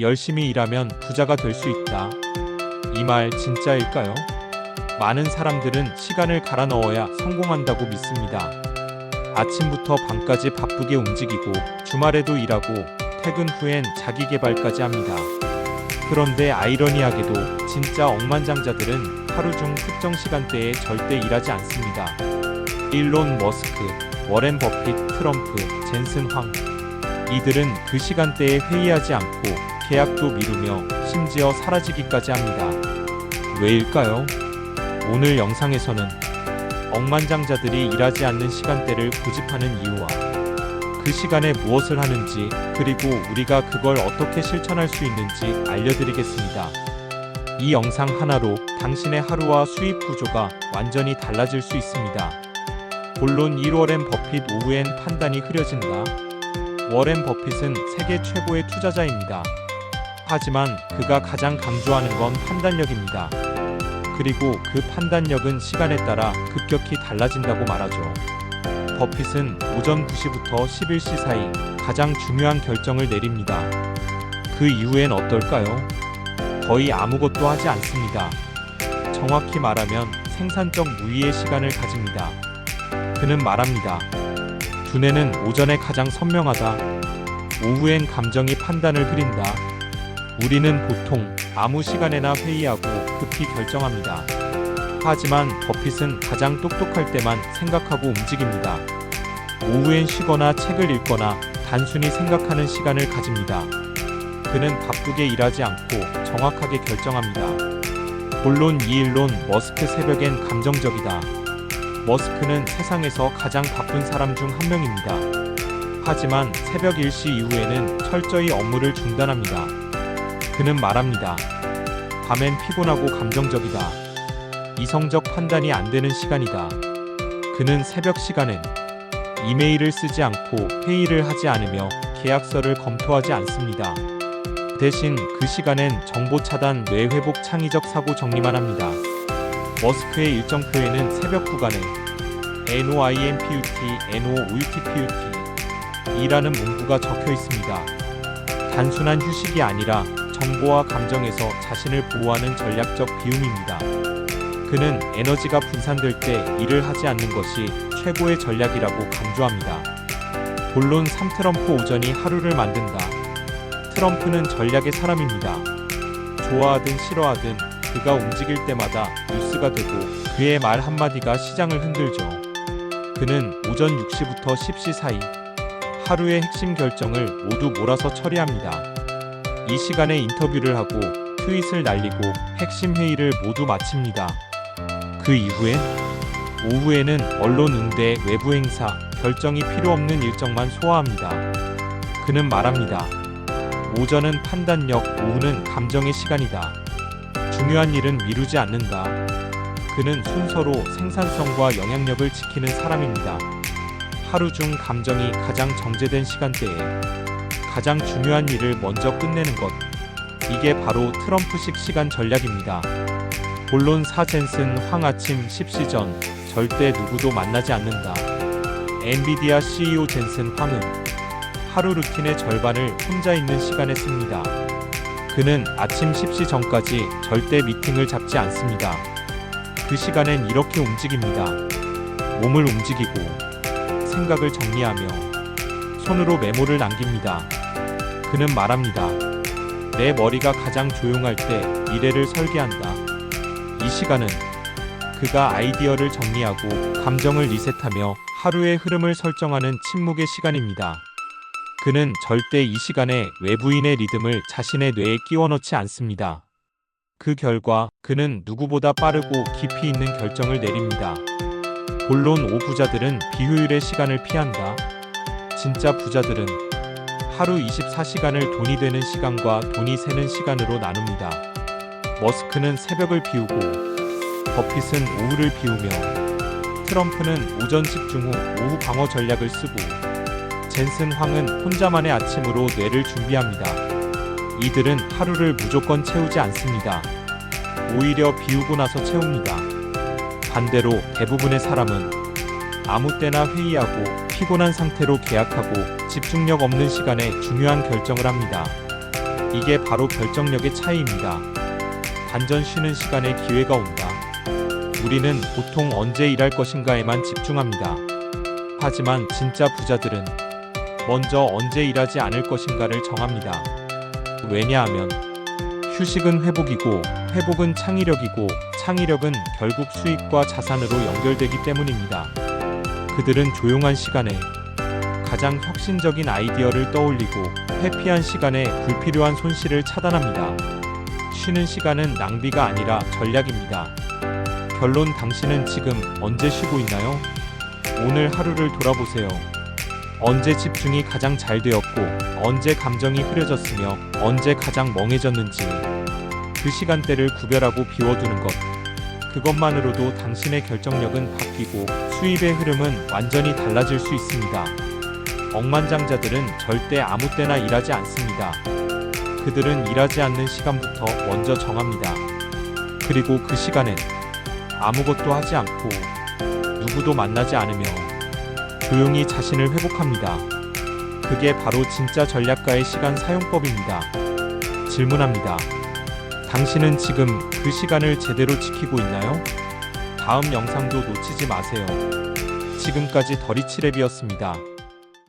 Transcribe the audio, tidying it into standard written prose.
열심히 일하면 부자가 될 수 있다. 이 말 진짜일까요? 많은 사람들은 시간을 갈아 넣어야 성공한다고 믿습니다. 아침부터 밤까지 바쁘게 움직이고 주말에도 일하고 퇴근 후엔 자기 개발까지 합니다. 그런데 아이러니하게도 진짜 억만장자들은 하루 중 특정 시간대에 절대 일하지 않습니다. 일론 머스크, 워렌 버핏, 트럼프, 젠슨 황. 이들은 그 시간대에 회의하지 않고 계약도 미루며 심지어 사라지기까지 합니다. 왜일까요? 오늘 영상에서는 억만장자들이 일하지 않는 시간대를 고집하는 이유와 그 시간에 무엇을 하는지, 그리고 우리가 그걸 어떻게 실천할 수 있는지 알려드리겠습니다. 이 영상 하나로 당신의 하루와 수입 구조가 완전히 달라질 수 있습니다. 본론 1. 워렌 버핏 오후엔 판단이 흐려진다. 워렌 버핏은 세계 최고의 투자자입니다. 하지만 그가 가장 강조하는 건 판단력입니다. 그리고 그 판단력은 시간에 따라 급격히 달라진다고 말하죠. 버핏은 오전 9시부터 11시 사이 가장 중요한 결정을 내립니다. 그 이후엔 어떨까요? 거의 아무것도 하지 않습니다. 정확히 말하면 생산적 무의의 시간을 가집니다. 그는 말합니다. 두뇌는 오전에 가장 선명하다. 오후엔 감정이 판단을 흐린다. 우리는 보통 아무 시간에나 회의하고 급히 결정합니다. 하지만 버핏은 가장 똑똑할 때만 생각하고 움직입니다. 오후엔 쉬거나 책을 읽거나 단순히 생각하는 시간을 가집니다. 그는 바쁘게 일하지 않고 정확하게 결정합니다. 본론 2. 일론 머스크 새벽엔 감정적이다. 머스크는 세상에서 가장 바쁜 사람 중 한 명입니다. 하지만 새벽 1시 이후에는 철저히 업무를 중단합니다. 그는 말합니다. 밤엔 피곤하고 감정적이다. 이성적 판단이 안 되는 시간이다. 그는 새벽 시간엔 이메일을 쓰지 않고 회의를 하지 않으며 계약서를 검토하지 않습니다. 대신 그 시간엔 정보 차단, 뇌 회복, 창의적 사고 정리만 합니다. 머스크의 일정표에는 새벽 구간에 NOIMPUT, NOOUTPUT 이라는 문구가 적혀 있습니다. 단순한 휴식이 아니라 정보와 감정에서 자신을 보호하는 전략적 비움입니다. 그는 에너지가 분산될 때 일을 하지 않는 것이 최고의 전략이라고 강조합니다. 본론 3. 트럼프 오전이 하루를 만든다. 트럼프는 전략의 사람입니다. 좋아하든 싫어하든 그가 움직일 때마다 뉴스가 되고 그의 말 한마디가 시장을 흔들죠. 그는 오전 6시부터 10시 사이 하루의 핵심 결정을 모두 몰아서 처리합니다. 이 시간에 인터뷰를 하고 트윗을 날리고 핵심 회의를 모두 마칩니다. 그 이후엔 오후에는 언론 응대, 외부 행사, 결정이 필요 없는 일정만 소화합니다. 그는 말합니다. 오전은 판단력, 오후는 감정의 시간이다. 중요한 일은 미루지 않는다. 그는 순서로 생산성과 영향력을 지키는 사람입니다. 하루 중 감정이 가장 정제된 시간대에 가장 중요한 일을 먼저 끝내는 것. 이게 바로 트럼프식 시간 전략입니다. 본론 4. 젠슨 황 아침 10시 전 절대 누구도 만나지 않는다. 엔비디아 CEO 젠슨 황은 하루 루틴의 절반을 혼자 있는 시간에 씁니다. 그는 아침 10시 전까지 절대 미팅을 잡지 않습니다. 그 시간엔 이렇게 움직입니다. 몸을 움직이고 생각을 정리하며 손으로 메모를 남깁니다. 그는 말합니다. 내 머리가 가장 조용할 때 미래를 설계한다. 이 시간은 그가 아이디어를 정리하고 감정을 리셋하며 하루의 흐름을 설정하는 침묵의 시간입니다. 그는 절대 이 시간에 외부인의 리듬을 자신의 뇌에 끼워 넣지 않습니다. 그 결과 그는 누구보다 빠르고 깊이 있는 결정을 내립니다. 본론 5. 부자들은 비효율의 시간을 피한다. 진짜 부자들은 하루 24시간을 돈이 되는 시간과 돈이 새는 시간으로 나눕니다. 머스크는 새벽을 비우고 버핏은 오후를 비우며 트럼프는 오전 집중 후 오후 방어 전략을 쓰고 젠슨 황은 혼자만의 아침으로 뇌를 준비합니다. 이들은 하루를 무조건 채우지 않습니다. 오히려 비우고 나서 채웁니다. 반대로 대부분의 사람은 아무 때나 회의하고 피곤한 상태로 계약하고 집중력 없는 시간에 중요한 결정을 합니다. 이게 바로 결정력의 차이입니다. 반전 쉬는 시간에 기회가 온다. 우리는 보통 언제 일할 것인가에만 집중합니다. 하지만 진짜 부자들은 먼저 언제 일하지 않을 것인가를 정합니다. 왜냐하면 휴식은 회복이고 회복은 창의력이고 창의력은 결국 수익과 자산으로 연결되기 때문입니다. 그들은 조용한 시간에 가장 혁신적인 아이디어를 떠올리고 회피한 시간에 불필요한 손실을 차단합니다. 쉬는 시간은 낭비가 아니라 전략입니다. 결론, 당신은 지금 언제 쉬고 있나요? 오늘 하루를 돌아보세요. 언제 집중이 가장 잘 되었고 언제 감정이 흐려졌으며 언제 가장 멍해졌는지 그 시간대를 구별하고 비워두는 것, 그것만으로도 당신의 결정력은 바뀌고 수입의 흐름은 완전히 달라질 수 있습니다. 억만장자들은 절대 아무 때나 일하지 않습니다. 그들은 일하지 않는 시간부터 먼저 정합니다. 그리고 그 시간엔 아무것도 하지 않고 누구도 만나지 않으며 조용히 자신을 회복합니다. 그게 바로 진짜 전략가의 시간 사용법입니다. 질문합니다. 당신은 지금 그 시간을 제대로 지키고 있나요? 다음 영상도 놓치지 마세요. 지금까지 더리치랩이었습니다.